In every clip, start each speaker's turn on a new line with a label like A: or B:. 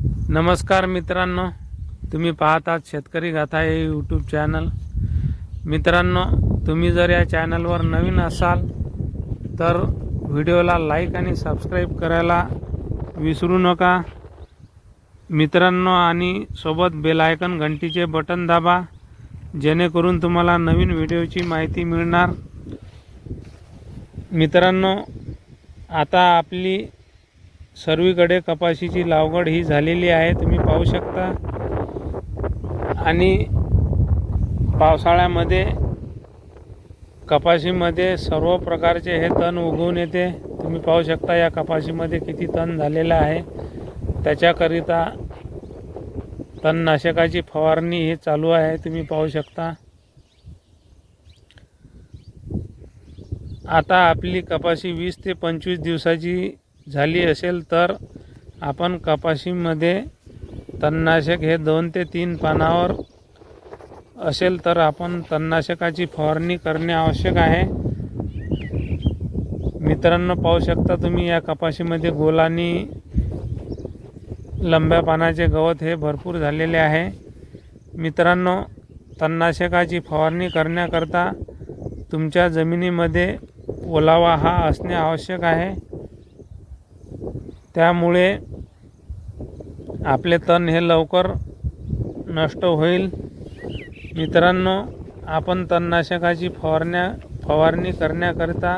A: नमस्कार मित्रांनो, तुम्ही पाहतात शेतकरी गाथा हे यूट्यूब चॅनल। मित्रांनो, तुम्ही जर या चॅनलवर नवीन असाल तर व्हिडिओला लाईक आणि सबस्क्राईब करायला विसरू नका मित्रांनो, आणि सोबत बेल आयकॉन घंटीचे बटन दाबा, जेणेकरून तुम्हाला नवीन व्हिडिओची माहिती मिळणार। मित्रांनो, आता आपली सर्वीकडे कपाशीची लागवड ही झालेली आहे, तुम्ही पाहू शकता। आणि पावसाळ्यामध्ये कपाशीमध्ये सर्व प्रकारचे हे तण उगवून येते। तुम्ही पाहू शकता या कपाशीमध्ये किती तण झालेला आहे। त्याच्याकरिता तणनाशकाची फवारणी हे चालू आहे, तुम्ही पाहू शकता। आता आपली कपाशी 20 ते 25 दिवसाची झाली असेल तर आपण कपाशीमध्ये तणनाशक हे 2 ते 3 पानावर असेल तर आपण तणनाशकाची फवारणी करणे आवश्यक आहे। मित्रांनो, पाहू शकता तुम्ही या कपाशीमध्ये गोल आणि लंब्या पानाचे गवत हे भरपूर झालेले आहे। मित्रांनो, तणनाशकाची फवारणी करण्याकरता तुमच्या जमिनीमध्ये ओलावा हा असणे आवश्यक आहे, त्यामुळे आपले तण हे लवकर नष्ट होईल। मित्रांनो, आपण तणनाशकाची फवारणी करण्याकरिता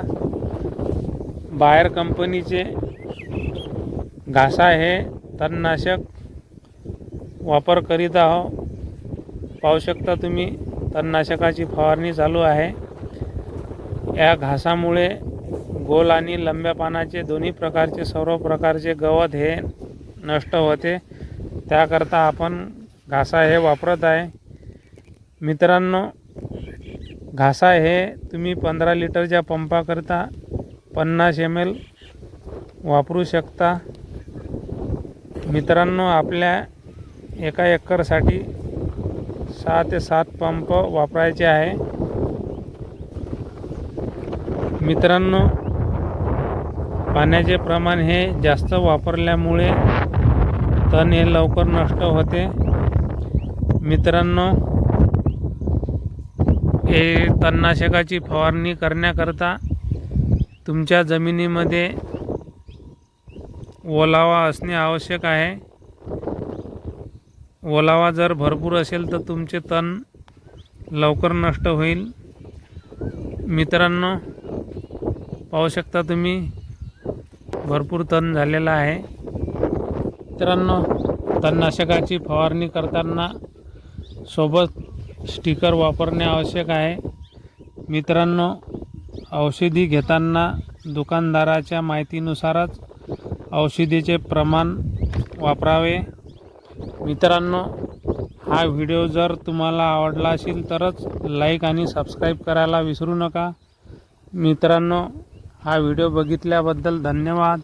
A: बायर कंपनीचे घासा हे तणनाशक वापर करीत आहोत। पाहू शकता तुम्ही तणनाशकाची फवारणी चालू आहे। या घासामुळे गोल आणि लंब्या पानाचे दोन्ही प्रकारचे सर्व प्रकारचे गवत हे नष्ट होते, त्याकरता आपण घासा हे वापरत आहे। मित्रांनो, घासा हे तुम्ही 15 लिटरच्या पंपाकरता 50 ml वापरू शकता। मित्रांनो, आपल्या एका एकरसाठी 6 ते 7 पंप वापरायचे आहे। मित्रांनो, पाण्याचे प्रमाण हे जास्त वापरल्यामुळे तण हे लवकर नष्ट होते। मित्रांनो, हे तणनाशकाची फवारणी करण्याकरता तुमच्या जमिनीमध्ये ओलावा असणे आवश्यक आहे। ओलावा जर भरपूर असेल तर तुमचे तण लवकर नष्ट होईल। मित्रांनो, पाहू शकता तुम्ही भरपूर तण झालेला आहे। मित्रांनो, तणनाशकाची फवारणी करताना सोबत स्टिकर वापरणे आवश्यक आहे। मित्रांनो, औषधी घेताना दुकानदाराच्या माहितीनुसारच औषधीचे प्रमाण वापरावे। मित्रांनो, हा व्हिडिओ जर तुम्हाला आवडला असेल तरच लाईक आणि सबस्क्राईब करायला विसरू नका। मित्रांनो, हा व्हिडिओ बघितल्याबद्दल धन्यवाद।